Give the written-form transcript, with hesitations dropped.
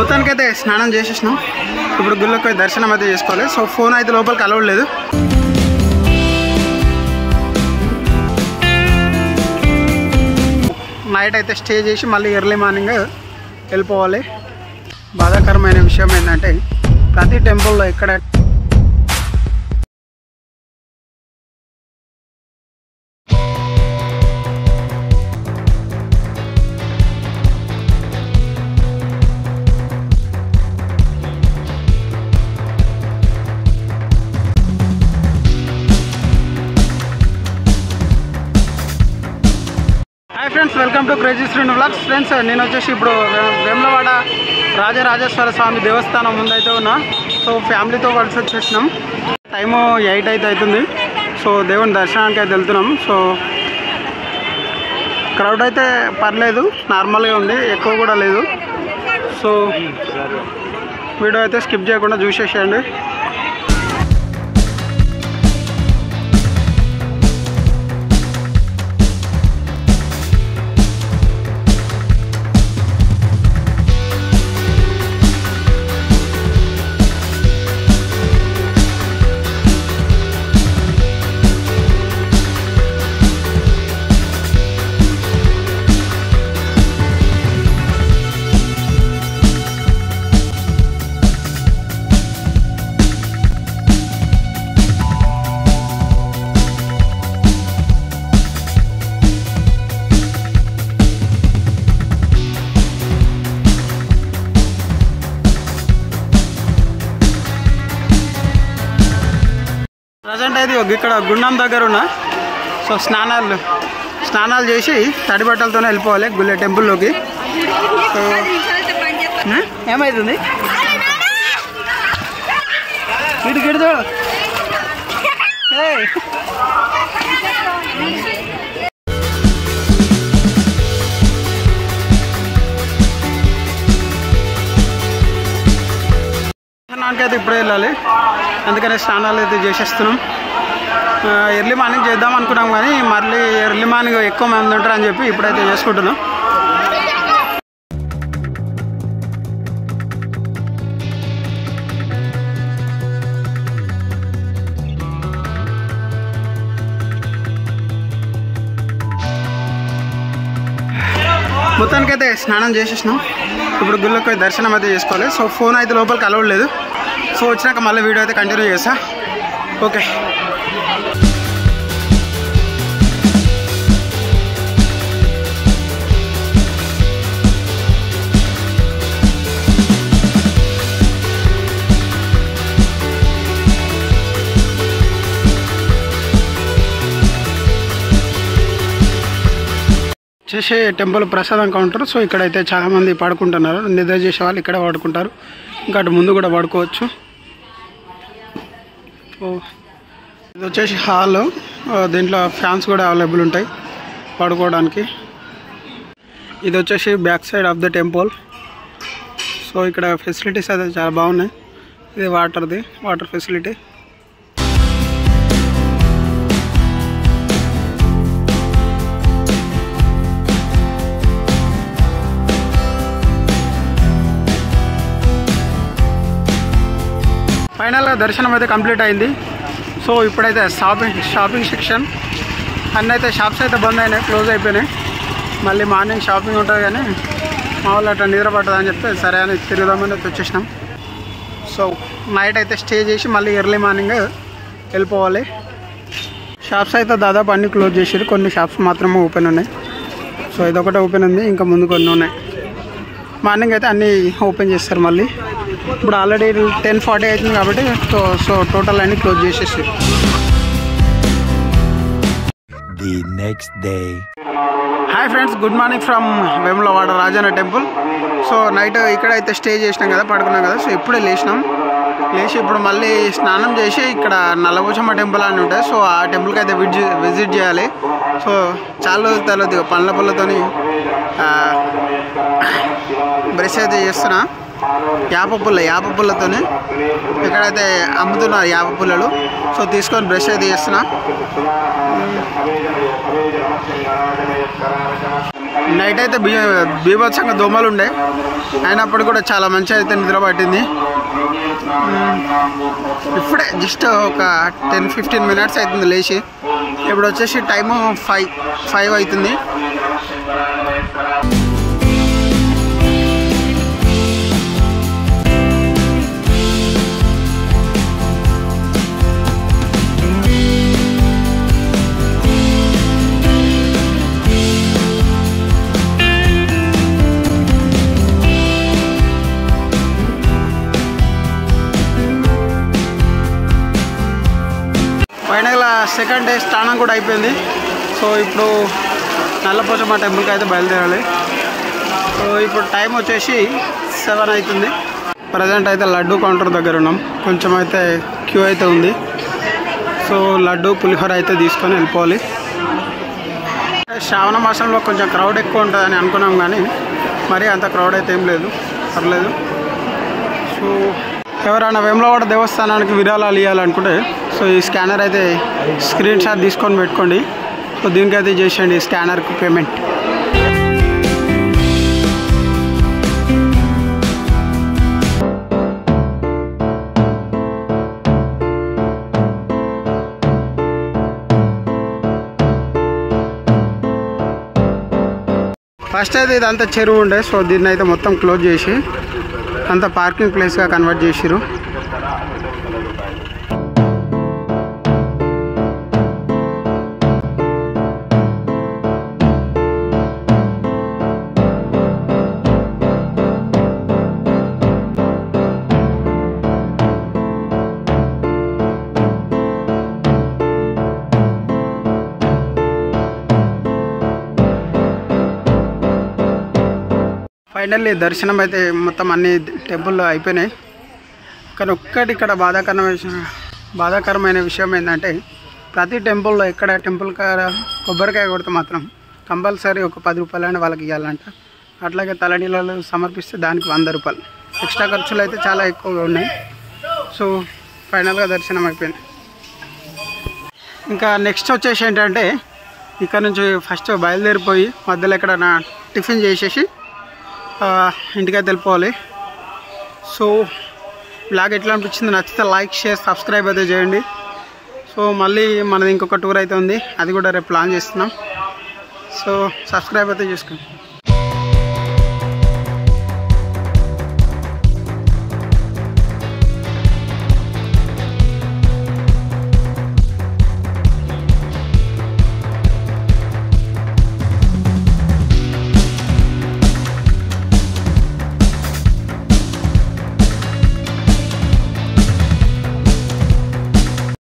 మొత్తానికైతే స్నానం చేసేసినాం. ఇప్పుడు గుళ్ళకి దర్శనం అయితే చేసుకోవాలి. సో ఫోన్ అయితే లోపలికి అలౌడ్ లేదు. నైట్ అయితే స్టే చేసి మళ్ళీ ఎర్లీ మార్నింగ్ వెళ్ళిపోవాలి. బాధాకరమైన విషయం ఏంటంటే ప్రతి టెంపుల్లో ఎక్కడ friends, welcome to crazy Srinu vlogs. Friends, నేను వచ్చేసి ఇప్పుడు వేములవాడ రాజరాజేశ్వర స్వామి దేవస్థానం ముందైతే ఉన్నా. సో ఫ్యామిలీతో కలిసి వచ్చేసినాం. టైము 8 అయితే అవుతుంది. సో దేవుని దర్శనానికి అయితే వెళ్తున్నాం. సో క్రౌడ్ అయితే పర్లేదు, నార్మల్గా ఉంది, ఎక్కువ కూడా లేదు. సో వీడియో అయితే స్కిప్ చేయకుండా చూసేసేయండి. ప్రజెంట్ అయితే ఇక్కడ గుండం దగ్గర ఉన్నా. సో స్నానాలు చేసి తడి బట్టలతోనే వెళ్ళిపోవాలి గుళ్ళ టెంపుల్లోకి. సో ఏమవుతుంది గిడిగిడిదో అయితే ఇప్పుడే వెళ్ళాలి. అందుకనే స్నానాలు అయితే చేసేస్తున్నాం. ఎర్లీ మార్నింగ్ చేద్దాం అనుకున్నాం, కానీ మళ్ళీ ఎర్లీ మార్నింగ్ ఎక్కువ మంది ఉంటారు అని చెప్పి ఇప్పుడైతే చేసుకుంటున్నాం. మొత్తానికైతే స్నానం చేసేసినాం. ఇప్పుడు గుళ్ళకి దర్శనం అయితే చేసుకోవాలి. సో ఫోన్ అయితే లోపలికి అలౌడ్ లేదు. సో వచ్చినాక మళ్ళీ వీడియో అయితే కంటిన్యూ చేస్తా. ఓకే. చేసే టెంపుల్ ప్రసాదం కౌంటర్. సో ఇక్కడైతే చాలామంది పడుకుంటున్నారు. నిద్ర చేసే వాళ్ళు ఇక్కడ పడుకుంటారు, ఇంకా అటు ముందు కూడా పడుకోవచ్చు. సో ఇది వచ్చేసి హాల్. దీంట్లో ఫ్యాన్స్ కూడా అవైలబుల్ ఉంటాయి పడుకోవడానికి. ఇది వచ్చేసి back side of the temple. So ఇక్కడ ఫెసిలిటీస్ అయితే చాలా బాగున్నాయి. ఇది వాటర్ ఫెసిలిటీ. ఫైనల్గా దర్శనం అయితే కంప్లీట్ అయింది. సో ఇప్పుడైతే షాపింగ్ సెక్షన్ అన్నీ అయితే షాప్స్ అయితే బంద్ అయినాయి, క్లోజ్ అయిపోయినాయి. మళ్ళీ మార్నింగ్ షాపింగ్ ఉంటుంది, కానీ మా వాళ్ళు అట్లా నిద్ర పట్టదని చెప్తే సరే అని తిరుగుదామని అయితే వచ్చేసినాం. సో నైట్ అయితే స్టే చేసి మళ్ళీ ఎర్లీ మార్నింగ్ వెళ్ళిపోవాలి. షాప్స్ అయితే దాదాపు అన్నీ క్లోజ్ చేసారు, కొన్ని షాప్స్ మాత్రమే ఓపెన్ ఉన్నాయి. సో ఇదొకటే ఓపెన్ ఉంది, ఇంకా ముందు కొన్ని ఉన్నాయి. మార్నింగ్ అయితే అన్నీ ఓపెన్ చేస్తారు మళ్ళీ. ఇప్పుడు ఆల్రెడీ 10:40 అవుతుంది కాబట్టి సో టోటల్ అన్నీ క్లోజ్ చేసేసి. Hi friends, good morning from Vemulawada Rajanna temple. So night ఇక్కడైతే స్టే చేసినాం కదా, పడుకున్నాం కదా. సో ఇప్పుడే లేచి ఇప్పుడు మళ్ళీ స్నానం చేసి ఇక్కడ నల్లపోచమ్మ టెంపుల్ అని ఉంటుంది. సో ఆ టెంపుల్కి అయితే విజిట్ చేయాలి. సో చాలా రోజులు తెలియదు, పండ్ల పుల్లతోని బ్రష్ అయితే చేస్తున్నా. యాప పుల్లతోనే ఇక్కడైతే అమ్ముతున్నారు యాప పుల్లలు. సో తీసుకొని బ్రష్ అయితే చేస్తున్నా. నైట్ అయితే బీభత్సంగా దోమలు ఉండే, అయినప్పుడు కూడా చాలా మంచిగా అయితే నిద్ర పట్టింది. ఇప్పుడే జస్ట్ ఒక 10-15 మినిట్స్ అవుతుంది లేచి. ఇప్పుడు వచ్చేసి టైము 5 అవుతుంది. ఫైనల్గా సెకండ్ డే స్నానం కూడా అయిపోయింది. సో ఇప్పుడు నల్లపోచమ్మ టెంపుల్కి అయితే బయలుదేరాలి. సో ఇప్పుడు టైం వచ్చేసి 7 అవుతుంది. ప్రజెంట్ అయితే లడ్డు కౌంటర్ దగ్గర ఉన్నాం. కొంచెం అయితే క్యూ అయితే ఉంది. సో లడ్డు పులిహోర అయితే తీసుకొని వెళ్ళిపోవాలి. శ్రావణ మాసంలో కొంచెం క్రౌడ్ ఎక్కువ ఉంటుందని అనుకున్నాం, కానీ మరీ అంత క్రౌడ్ అయితే ఏం లేదు, పర్లేదు. సో ఎవరైనా వేములవాడ దేవస్థానానికి విరాళాలు ఇవ్వాలనుకుంటే సో ఈ స్కానర్ అయితే స్క్రీన్ షాట్ తీసుకొని పెట్టుకోండి. సో దీనికైతే చేసేయండి స్కానర్కి పేమెంట్. ఫస్ట్ అయితే ఇదంతా చెరువు ఉండే. సో దీన్ని అయితే మొత్తం క్లోజ్ చేసి అంతా పార్కింగ్ ప్లేస్గా కన్వర్ట్ చేసిరు. ఫైనల్లీ దర్శనం అయితే మొత్తం అన్ని టెంపుల్లో అయిపోయినాయి. కానీ ఒక్కటి ఇక్కడ బాధాకరమైన విషయం ఏంటంటే, ప్రతి టెంపుల్లో ఎక్కడ టెంపుల్ కొబ్బరికాయ కొడితే మాత్రం కంపల్సరీ ఒక 10 రూపాయలని వాళ్ళకి ఇవ్వాలంట. అట్లాగే తలనీళ్ళు సమర్పిస్తే దానికి 100 రూపాయలు. ఎక్స్ట్రా ఖర్చులు అయితే చాలా ఎక్కువగా ఉన్నాయి. సో ఫైనల్గా దర్శనం అయిపోయింది. ఇంకా నెక్స్ట్ వచ్చేసి ఏంటంటే, ఇక్కడ నుంచి ఫస్ట్ బయలుదేరిపోయి మధ్యలో ఎక్కడైనా టిఫిన్ చేసేసి ఇంటికైతే వెళ్ళిపోవాలి. సో బ్లాగ్ ఎట్లా అనిపించింది, నచ్చితే లైక్, షేర్, సబ్స్క్రైబ్ అయితే చేయండి. సో మళ్ళీ మనది ఇంకొక టూర్ అయితే ఉంది, అది కూడా రేపు ప్లాన్ చేస్తున్నాం. సో సబ్స్క్రైబ్ అయితే చేసుకోండి.